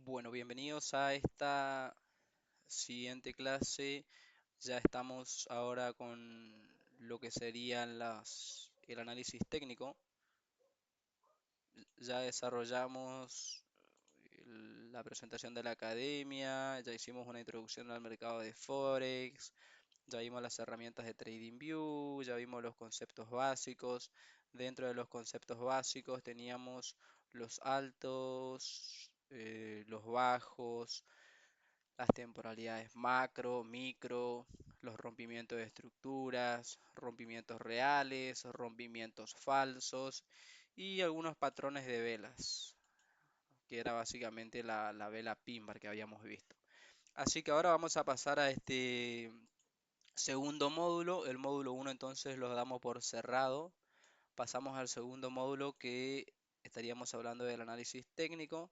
Bueno, bienvenidos a esta siguiente clase. Ya estamos ahora con lo que serían el análisis técnico. Ya desarrollamos la presentación de la academia, ya hicimos una introducción al mercado de Forex, ya vimos las herramientas de TradingView, ya vimos los conceptos básicos. Dentro de los conceptos básicos teníamos los altos, los bajos, las temporalidades macro, micro, los rompimientos de estructuras, rompimientos reales, rompimientos falsos y algunos patrones de velas, que era básicamente la vela pin bar que habíamos visto. Así que ahora vamos a pasar a este segundo módulo. El módulo uno entonces lo damos por cerrado. Pasamos al segundo módulo que estaríamos hablando del análisis técnico.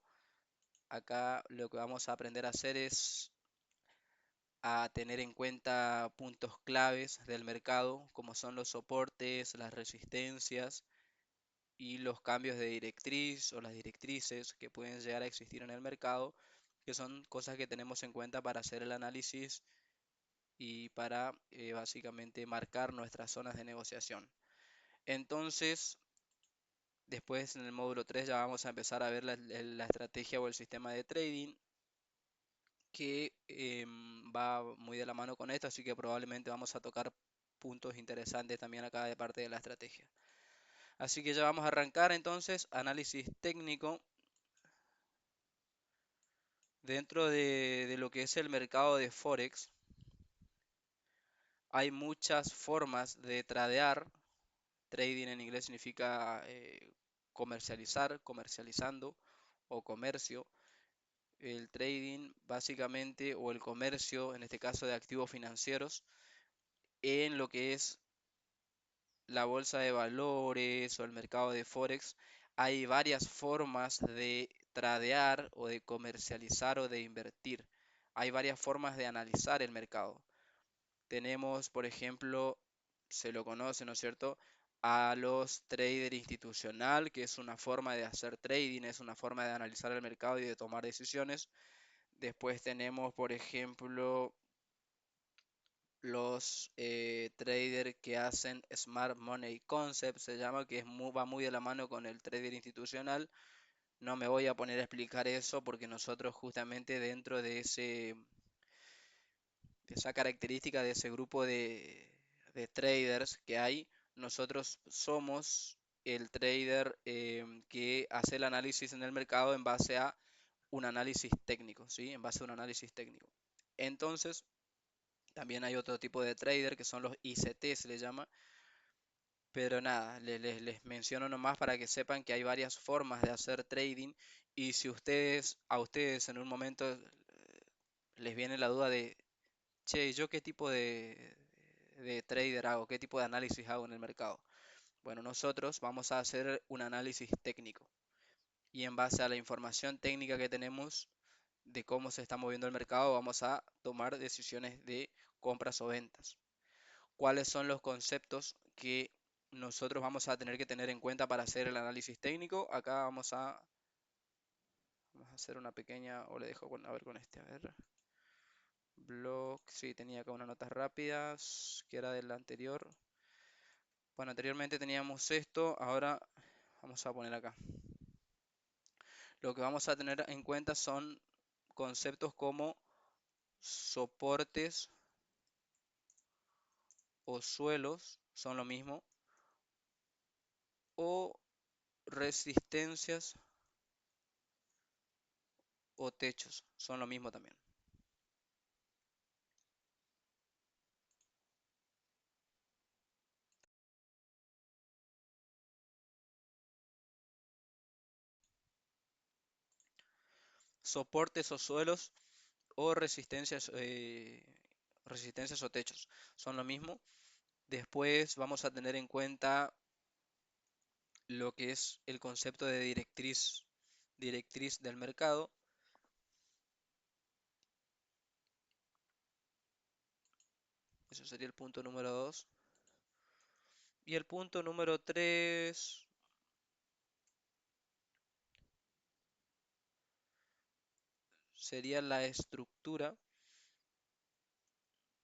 Acá lo que vamos a aprender a hacer es a tener en cuenta puntos claves del mercado, como son los soportes, las resistencias y los cambios de directriz o las directrices que pueden llegar a existir en el mercado, que son cosas que tenemos en cuenta para hacer el análisis y para básicamente marcar nuestras zonas de negociación. Entonces, después en el módulo 3 ya vamos a empezar a ver la estrategia o el sistema de trading que va muy de la mano con esto, así que probablemente vamos a tocar puntos interesantes también acá de parte de la estrategia. Así que ya vamos a arrancar entonces, análisis técnico. Dentro de lo que es el mercado de Forex, hay muchas formas de tradear. Trading en inglés significa comercializar, comercializando o comercio. El trading básicamente, o el comercio, en este caso de activos financieros, en lo que es la bolsa de valores o el mercado de Forex, hay varias formas de tradear o de comercializar o de invertir. Hay varias formas de analizar el mercado. Tenemos, por ejemplo, se lo conoce, ¿no es cierto? A los traders institucional, que es una forma de hacer trading, es una forma de analizar el mercado y de tomar decisiones. Después tenemos, por ejemplo, los traders que hacen Smart Money Concept, se llama, que va muy de la mano con el trader institucional. No me voy a poner a explicar eso porque nosotros justamente dentro de esa característica de ese grupo de traders que hay, nosotros somos el trader que hace el análisis en el mercado en base a un análisis técnico, ¿sí? En base a un análisis técnico. Entonces, también hay otro tipo de trader que son los ICT, se le llama. Pero nada, les menciono nomás para que sepan que hay varias formas de hacer trading y si a ustedes en un momento les viene la duda de, che, ¿yo qué tipo de trader hago? ¿Qué tipo de análisis hago en el mercado? Bueno, nosotros vamos a hacer un análisis técnico y en base a la información técnica que tenemos de cómo se está moviendo el mercado, vamos a tomar decisiones de compras o ventas. ¿Cuáles son los conceptos que nosotros vamos a tener que tener en cuenta para hacer el análisis técnico? Acá vamos a hacer una pequeña, o le dejo a ver con este, a ver. Blog, sí, tenía acá unas notas rápidas, que era del anterior. Bueno, anteriormente teníamos esto, ahora vamos a poner acá. Lo que vamos a tener en cuenta son conceptos como soportes o suelos, son lo mismo, o resistencias o techos, son lo mismo también. Soportes o suelos o resistencias o techos, son lo mismo. Después vamos a tener en cuenta lo que es el concepto de directriz del mercado. Eso sería el punto número 2. Y el punto número 3 sería la estructura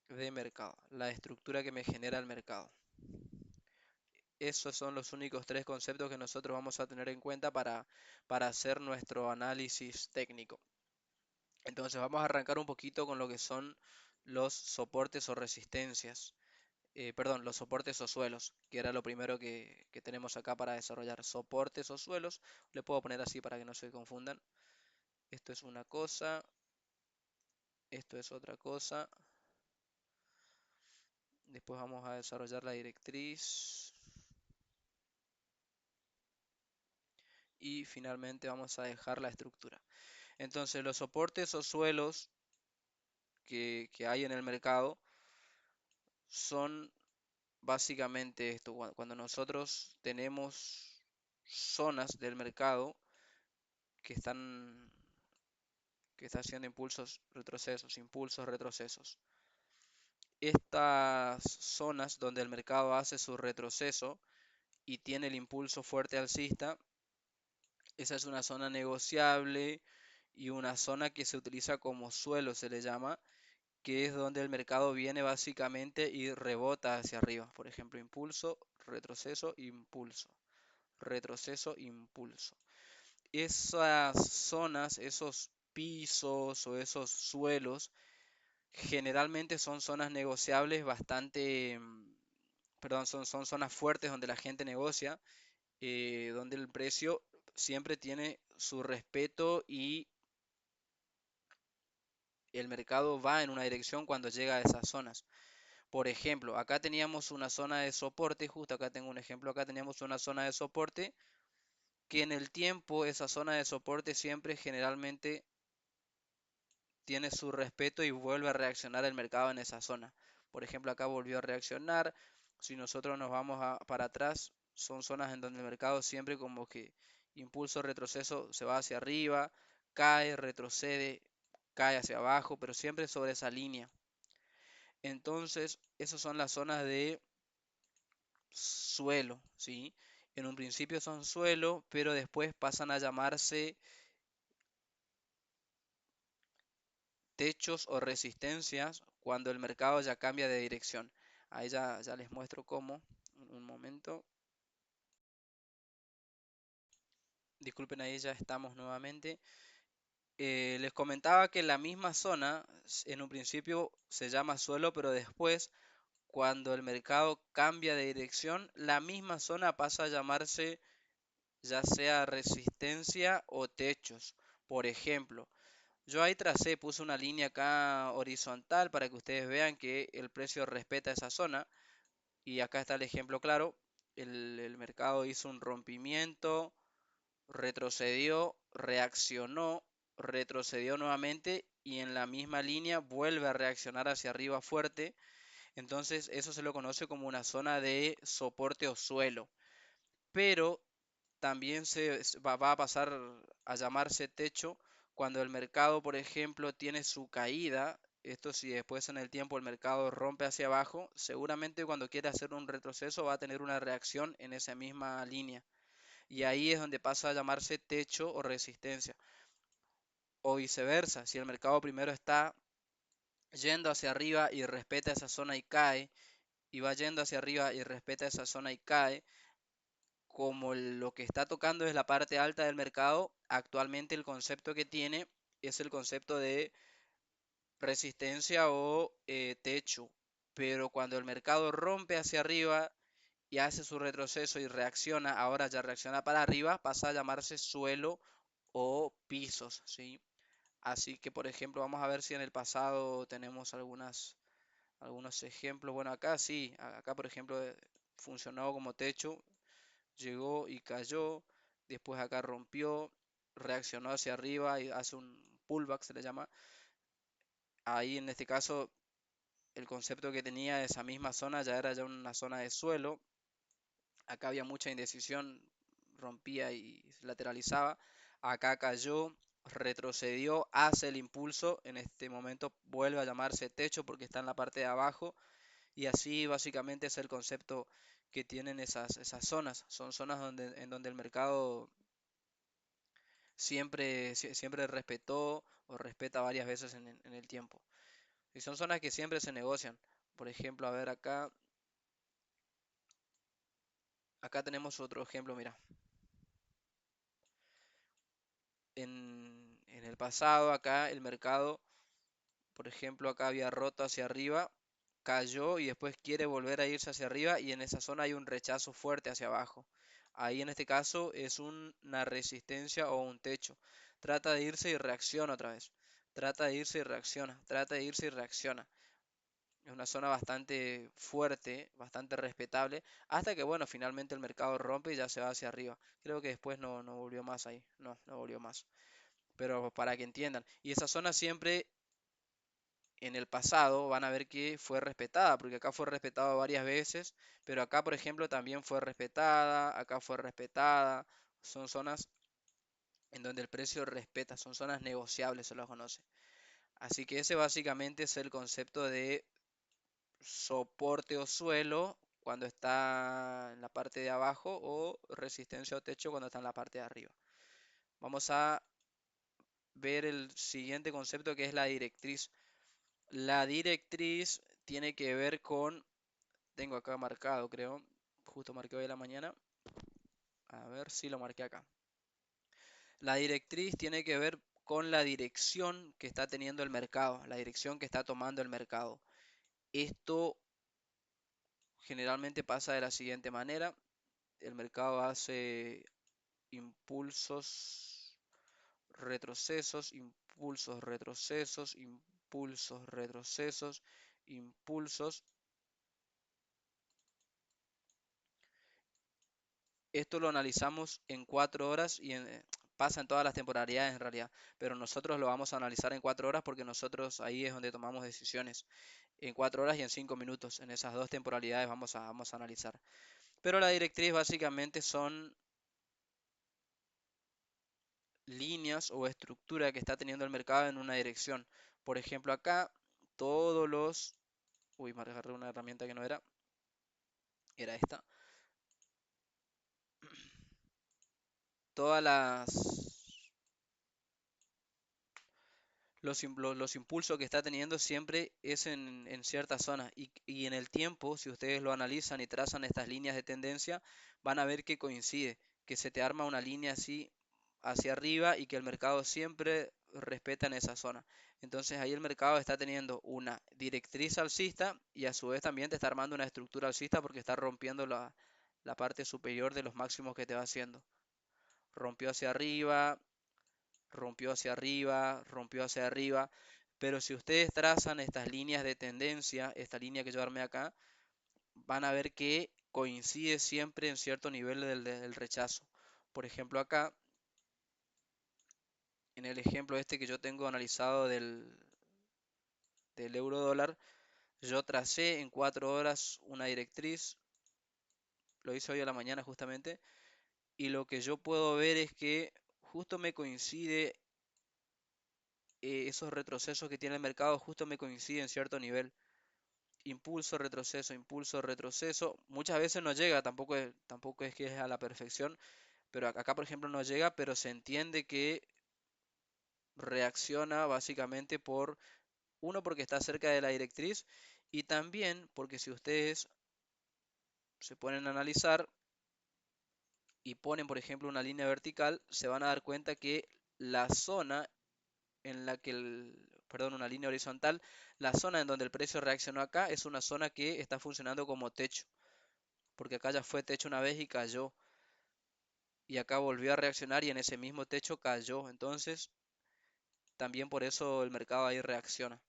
de mercado, la estructura que me genera el mercado. Esos son los únicos tres conceptos que nosotros vamos a tener en cuenta para hacer nuestro análisis técnico. Entonces vamos a arrancar un poquito con lo que son los soportes o resistencias. Perdón, los soportes o suelos, que era lo primero que tenemos acá para desarrollar. Soportes o suelos, le puedo poner así para que no se confundan. Esto es una cosa, esto es otra cosa. Después vamos a desarrollar la directriz. Y finalmente vamos a dejar la estructura. Entonces los soportes o suelos que hay en el mercado son básicamente esto. Cuando nosotros tenemos zonas del mercado que están que está haciendo impulsos, retrocesos. Estas zonas donde el mercado hace su retroceso y tiene el impulso fuerte alcista, esa es una zona negociable y una zona que se utiliza como suelo, se le llama, que es donde el mercado viene básicamente y rebota hacia arriba. Por ejemplo, impulso, retroceso, impulso, retroceso, impulso. Esas zonas, esos pisos o esos suelos, generalmente son zonas negociables bastante, perdón, son zonas fuertes donde la gente negocia, donde el precio siempre tiene su respeto y el mercado va en una dirección cuando llega a esas zonas. Por ejemplo, acá teníamos una zona de soporte, justo acá tengo un ejemplo, acá teníamos una zona de soporte que en el tiempo esa zona de soporte siempre generalmente tiene su respeto y vuelve a reaccionar el mercado en esa zona. Por ejemplo, acá volvió a reaccionar. Si nosotros nos vamos para atrás, son zonas en donde el mercado siempre como que impulso, retroceso, se va hacia arriba, cae, retrocede, cae hacia abajo, pero siempre sobre esa línea. Entonces, esas son las zonas de suelo, ¿sí? En un principio son suelo, pero después pasan a llamarse techos o resistencias cuando el mercado ya cambia de dirección. Ahí ya les muestro cómo. Un momento. Disculpen, ahí ya estamos nuevamente. Les comentaba que la misma zona en un principio se llama suelo, pero después, cuando el mercado cambia de dirección, la misma zona pasa a llamarse ya sea resistencia o techos. Por ejemplo, yo ahí tracé, puse una línea acá horizontal para que ustedes vean que el precio respeta esa zona. Y acá está el ejemplo claro. El mercado hizo un rompimiento, retrocedió, reaccionó, retrocedió nuevamente y en la misma línea vuelve a reaccionar hacia arriba fuerte. Entonces eso se lo conoce como una zona de soporte o suelo. Pero también va a pasar a llamarse techo cuando el mercado, por ejemplo, tiene su caída. Esto si después en el tiempo el mercado rompe hacia abajo, seguramente cuando quiera hacer un retroceso va a tener una reacción en esa misma línea. Y ahí es donde pasa a llamarse techo o resistencia. O viceversa, si el mercado primero está yendo hacia arriba y respeta esa zona y cae, y va yendo hacia arriba y respeta esa zona y cae, como lo que está tocando es la parte alta del mercado, actualmente el concepto que tiene es el concepto de resistencia o techo. Pero cuando el mercado rompe hacia arriba y hace su retroceso y reacciona, ahora ya reacciona para arriba, pasa a llamarse suelo o pisos, ¿sí? Así que, por ejemplo, vamos a ver si en el pasado tenemos algunos ejemplos. Bueno, acá sí, acá por ejemplo funcionó como techo, llegó y cayó, después acá rompió, reaccionó hacia arriba y hace un pullback, se le llama. Ahí en este caso el concepto que tenía esa misma zona ya era ya una zona de suelo. Acá había mucha indecisión, rompía y lateralizaba. Acá cayó, retrocedió, hace el impulso. En este momento vuelve a llamarse techo porque está en la parte de abajo. Y así básicamente es el concepto que tienen esas zonas. Son zonas en donde el mercado siempre respetó, o respeta varias veces en el tiempo. Y son zonas que siempre se negocian. Por ejemplo, a ver acá tenemos otro ejemplo, mira. En el pasado, acá el mercado, por ejemplo, acá había roto hacia arriba, cayó y después quiere volver a irse hacia arriba y en esa zona hay un rechazo fuerte hacia abajo. Ahí en este caso es una resistencia o un techo. Trata de irse y reacciona otra vez. Trata de irse y reacciona. Trata de irse y reacciona. Es una zona bastante fuerte, bastante respetable, hasta que, bueno, finalmente el mercado rompe y ya se va hacia arriba. Creo que después no volvió más ahí. No volvió más. Pero para que entiendan. Y esa zona siempre en el pasado van a ver que fue respetada, porque acá fue respetado varias veces, pero acá, por ejemplo, también fue respetada, acá fue respetada. Son zonas en donde el precio respeta, son zonas negociables, se los conoce. Así que ese básicamente es el concepto de soporte o suelo cuando está en la parte de abajo o resistencia o techo cuando está en la parte de arriba. Vamos a ver el siguiente concepto que es la directriz. La directriz tiene que ver con, tengo acá marcado creo, justo marqué hoy en la mañana, a ver si lo marqué acá. La directriz tiene que ver con la dirección que está teniendo el mercado, la dirección que está tomando el mercado. Esto generalmente pasa de la siguiente manera. El mercado hace impulsos, retrocesos, impulsos, retrocesos, impulsos, retrocesos, impulsos. Esto lo analizamos en 4 horas y pasa en todas las temporalidades en realidad, pero nosotros lo vamos a analizar en 4 horas porque nosotros ahí es donde tomamos decisiones. En 4 horas y en 5 minutos, en esas dos temporalidades vamos a analizar. Pero la directriz básicamente son líneas o estructura que está teniendo el mercado en una dirección. Por ejemplo, acá todos los... Uy, me agarré una herramienta que no era. Era esta. Todas los impulsos que está teniendo siempre es en cierta zona y en el tiempo, si ustedes lo analizan y trazan estas líneas de tendencia, van a ver que coincide, que se te arma una línea así hacia arriba y que el mercado siempre respeta en esa zona. Entonces ahí el mercado está teniendo una directriz alcista y a su vez también te está armando una estructura alcista porque está rompiendo la parte superior de los máximos que te va haciendo. Rompió hacia arriba, rompió hacia arriba, rompió hacia arriba. Pero si ustedes trazan estas líneas de tendencia, esta línea que yo armé acá, van a ver que coincide siempre en cierto nivel del rechazo. Por ejemplo, acá, en el ejemplo este que yo tengo analizado del euro dólar, yo tracé en 4 horas una directriz, lo hice hoy a la mañana justamente, y lo que yo puedo ver es que justo me coincide esos retrocesos que tiene el mercado, justo me coincide en cierto nivel. Impulso, retroceso, impulso, retroceso. Muchas veces no llega, tampoco es que es a la perfección, pero acá por ejemplo no llega, pero se entiende que reacciona básicamente por, uno, porque está cerca de la directriz y también porque si ustedes se ponen a analizar y ponen por ejemplo una línea vertical, se van a dar cuenta que la zona en la que perdón, una línea horizontal, la zona en donde el precio reaccionó acá es una zona que está funcionando como techo, porque acá ya fue techo una vez y cayó, y acá volvió a reaccionar y en ese mismo techo cayó, entonces también por eso el mercado ahí reacciona.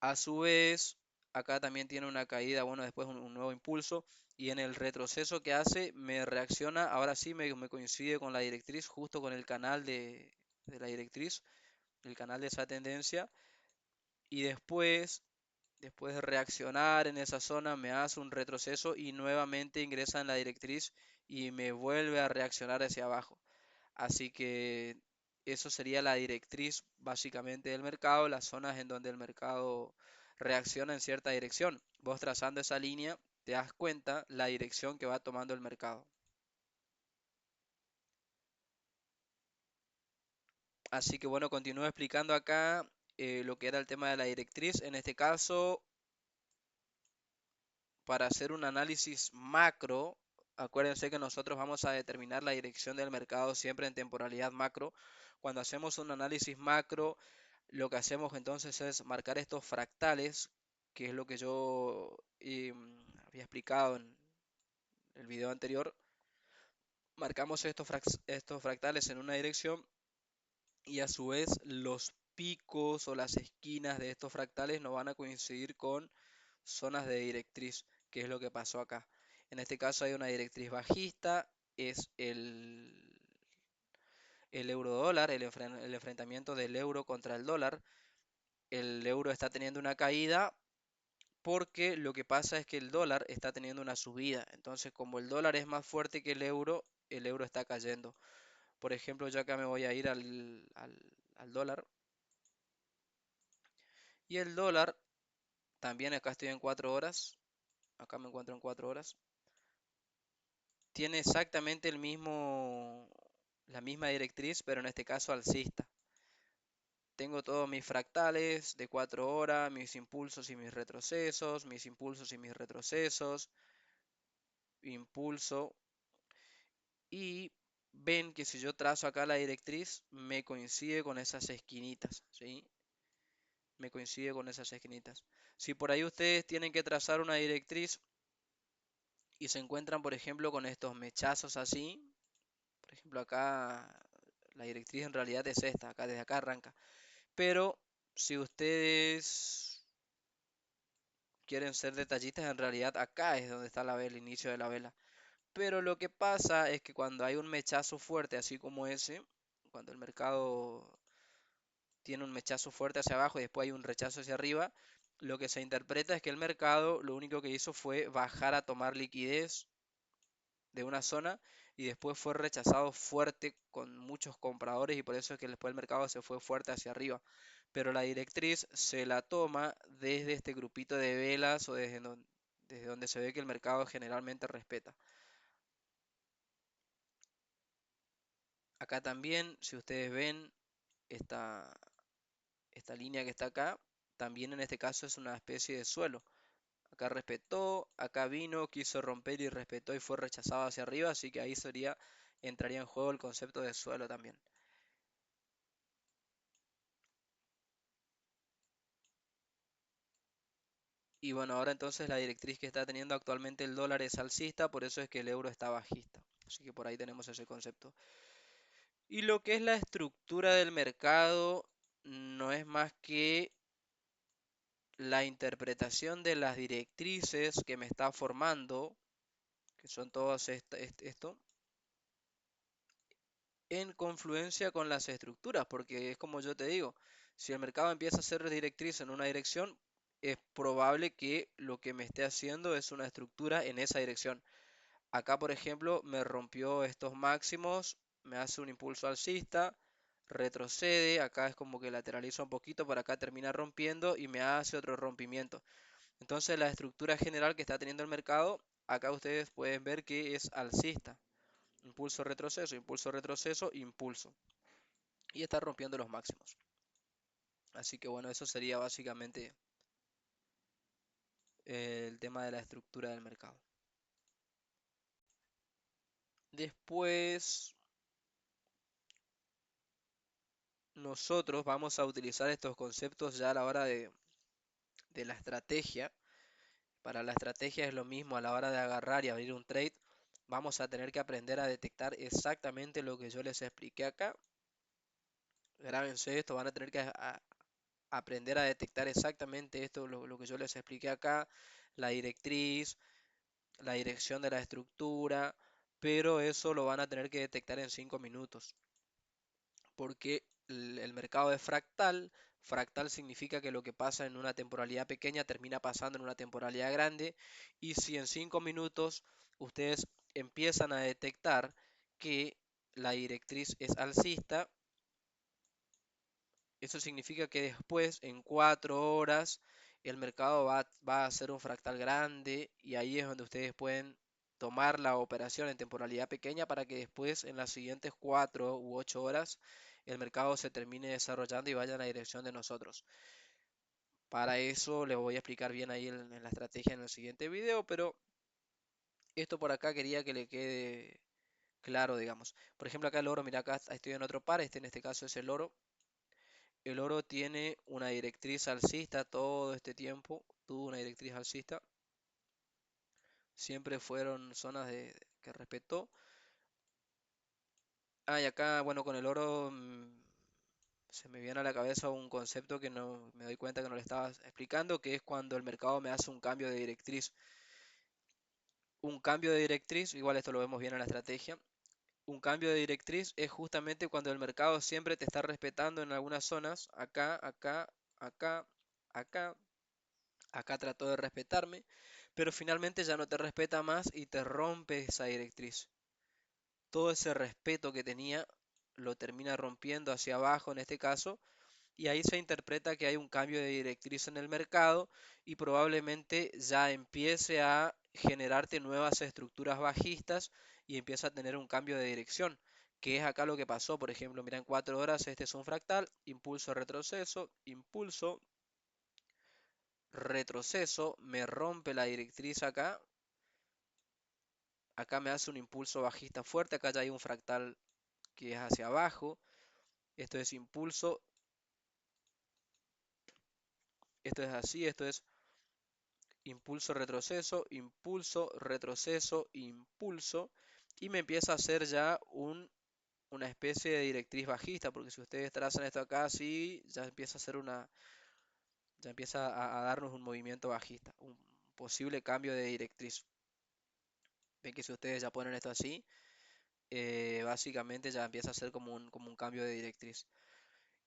A su vez, acá también tiene una caída, bueno, después un nuevo impulso, y en el retroceso que hace me reacciona, ahora sí me coincide con la directriz, justo con el canal de la directriz, el canal de esa tendencia, y después de reaccionar en esa zona, me hace un retroceso y nuevamente ingresa en la directriz y me vuelve a reaccionar hacia abajo. Así que eso sería la directriz básicamente del mercado, las zonas en donde el mercado reacciona en cierta dirección. Vos trazando esa línea, te das cuenta la dirección que va tomando el mercado. Así que bueno, continúo explicando acá lo que era el tema de la directriz. En este caso, para hacer un análisis macro, acuérdense que nosotros vamos a determinar la dirección del mercado siempre en temporalidad macro. Cuando hacemos un análisis macro, lo que hacemos entonces es marcar estos fractales, que es lo que yo había explicado en el video anterior. Marcamos estos fractales en una dirección y a su vez los picos o las esquinas de estos fractales no van a coincidir con zonas de directriz, que es lo que pasó acá. En este caso hay una directriz bajista, es el euro dólar, el enfrentamiento del euro contra el dólar. El euro está teniendo una caída porque lo que pasa es que el dólar está teniendo una subida. Entonces, como el dólar es más fuerte que el euro está cayendo. Por ejemplo, yo acá me voy a ir al dólar. Y el dólar, también acá estoy en 4 horas. Acá me encuentro en 4 horas. Tiene exactamente la misma directriz, pero en este caso alcista. Tengo todos mis fractales de 4 horas, mis impulsos y mis retrocesos, mis impulsos y mis retrocesos, impulso. Y ven que si yo trazo acá la directriz, me coincide con esas esquinitas, ¿sí? Me coincide con esas esquinitas. Si por ahí ustedes tienen que trazar una directriz y se encuentran, por ejemplo, con estos mechazos así, por ejemplo, acá la directriz en realidad es esta, acá desde acá arranca. Pero si ustedes quieren ser detallistas, en realidad acá es donde está la vela, el inicio de la vela. Pero lo que pasa es que cuando hay un mechazo fuerte, así como ese, cuando el mercado tiene un mechazo fuerte hacia abajo y después hay un rechazo hacia arriba, lo que se interpreta es que el mercado lo único que hizo fue bajar a tomar liquidez de una zona y después fue rechazado fuerte con muchos compradores y por eso es que después el mercado se fue fuerte hacia arriba. Pero la directriz se la toma desde este grupito de velas o desde donde se ve que el mercado generalmente respeta. Acá también, si ustedes ven esta, esta línea que está acá, también en este caso es una especie de suelo. Acá respetó, acá vino, quiso romper y respetó y fue rechazado hacia arriba, así que ahí entraría en juego el concepto de suelo también. Y bueno, ahora entonces la directriz que está teniendo actualmente el dólar es alcista, por eso es que el euro está bajista. Así que por ahí tenemos ese concepto. Y lo que es la estructura del mercado no es más que la interpretación de las directrices que me está formando, que son todas esto, en confluencia con las estructuras, porque es como yo te digo, si el mercado empieza a hacer directriz en una dirección, es probable que lo que me esté haciendo es una estructura en esa dirección. Acá, por ejemplo, me rompió estos máximos, me hace un impulso alcista, retrocede, acá es como que lateraliza un poquito, para acá termina rompiendo y me hace otro rompimiento. Entonces la estructura general que está teniendo el mercado, acá ustedes pueden ver que es alcista. Impulso, retroceso, impulso, retroceso, impulso. Y está rompiendo los máximos. Así que bueno, eso sería básicamente el tema de la estructura del mercado. Después nosotros vamos a utilizar estos conceptos ya a la hora de la estrategia. Para la estrategia es lo mismo a la hora de agarrar y abrir un trade. Vamos a tener que aprender a detectar exactamente lo que yo les expliqué acá. Grábense esto, van a tener que aprender a detectar exactamente esto, lo que yo les expliqué acá, la directriz, la dirección de la estructura, pero eso lo van a tener que detectar en 5 minutos, porque el mercado es fractal. Fractal significa que lo que pasa en una temporalidad pequeña termina pasando en una temporalidad grande, y si en 5 minutos ustedes empiezan a detectar que la directriz es alcista, eso significa que después, en 4 horas, el mercado va a hacer un fractal grande y ahí es donde ustedes pueden tomar la operación en temporalidad pequeña para que después, en las siguientes 4 u 8 horas, el mercado se termine desarrollando y vaya en la dirección de nosotros. Para eso les voy a explicar bien ahí en la estrategia en el siguiente video, pero esto por acá quería que le quede claro, digamos. Por ejemplo, acá el oro, mira, acá estoy en otro par, este en este caso es el oro. El oro tiene una directriz alcista todo este tiempo, tuvo una directriz alcista, siempre fueron zonas que respetó. Ah, y acá, bueno, con el oro se me viene a la cabeza un concepto que no me doy cuenta que no le estaba explicando, que es cuando el mercado me hace un cambio de directriz. Un cambio de directriz, igual esto lo vemos bien en la estrategia. Un cambio de directriz es justamente cuando el mercado siempre te está respetando en algunas zonas, acá, acá, acá, acá, acá trató de respetarme, pero finalmente ya no te respeta más y te rompe esa directriz. Todo ese respeto que tenía lo termina rompiendo hacia abajo en este caso, y ahí se interpreta que hay un cambio de directriz en el mercado y probablemente ya empiece a generarte nuevas estructuras bajistas y empieza a tener un cambio de dirección, que es acá lo que pasó. Por ejemplo, mira, en 4 horas este es un fractal, impulso, retroceso, impulso, retroceso, me rompe la directriz acá, acá me hace un impulso bajista fuerte, acá ya hay un fractal que es hacia abajo, esto es impulso, esto es así, esto es impulso, retroceso, impulso, retroceso, impulso, y me empieza a hacer ya una especie de directriz bajista, porque si ustedes trazan esto acá así, ya empieza a hacer ya empieza a darnos un movimiento bajista, un posible cambio de directriz. Ven que si ustedes ya ponen esto así, básicamente ya empieza a ser como un cambio de directriz.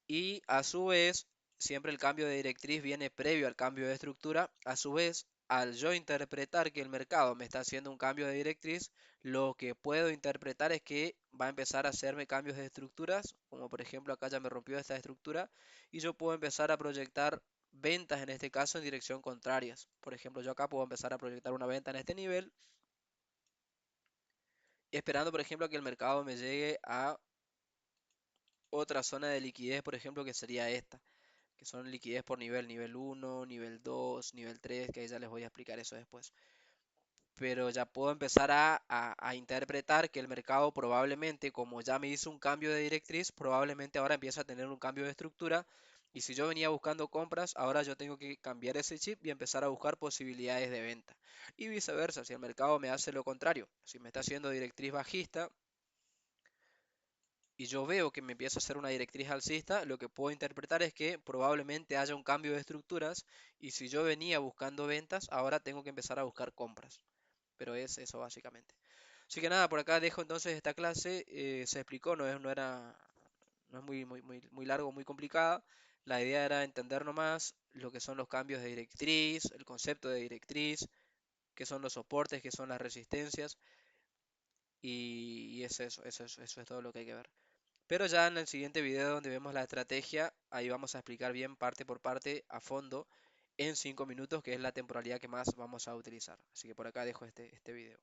Y a su vez, siempre el cambio de directriz viene previo al cambio de estructura. A su vez, al yo interpretar que el mercado me está haciendo un cambio de directriz, lo que puedo interpretar es que va a empezar a hacerme cambios de estructuras, como por ejemplo acá ya me rompió esta estructura, y yo puedo empezar a proyectar ventas en este caso en dirección contrarias. Por ejemplo, yo acá puedo empezar a proyectar una venta en este nivel, esperando por ejemplo que el mercado me llegue a otra zona de liquidez, por ejemplo, que sería esta, que son liquidez por nivel, nivel uno, nivel 2, nivel 3, que ahí ya les voy a explicar eso después. Pero ya puedo empezar a interpretar que el mercado probablemente, como ya me hizo un cambio de directriz, probablemente ahora empieza a tener un cambio de estructura. Y si yo venía buscando compras, ahora yo tengo que cambiar ese chip y empezar a buscar posibilidades de venta. Y viceversa, si el mercado me hace lo contrario, si me está haciendo directriz bajista, y yo veo que me empieza a hacer una directriz alcista, lo que puedo interpretar es que probablemente haya un cambio de estructuras y si yo venía buscando ventas, ahora tengo que empezar a buscar compras. Pero es eso básicamente. Así que nada, por acá dejo entonces esta clase. Se explicó, no es muy largo, muy complicada. La idea era entender nomás lo que son los cambios de directriz, el concepto de directriz, qué son los soportes, qué son las resistencias. Y es eso es todo lo que hay que ver. Pero ya en el siguiente video donde vemos la estrategia, ahí vamos a explicar bien parte por parte a fondo en 5 minutos, que es la temporalidad que más vamos a utilizar. Así que por acá dejo este video.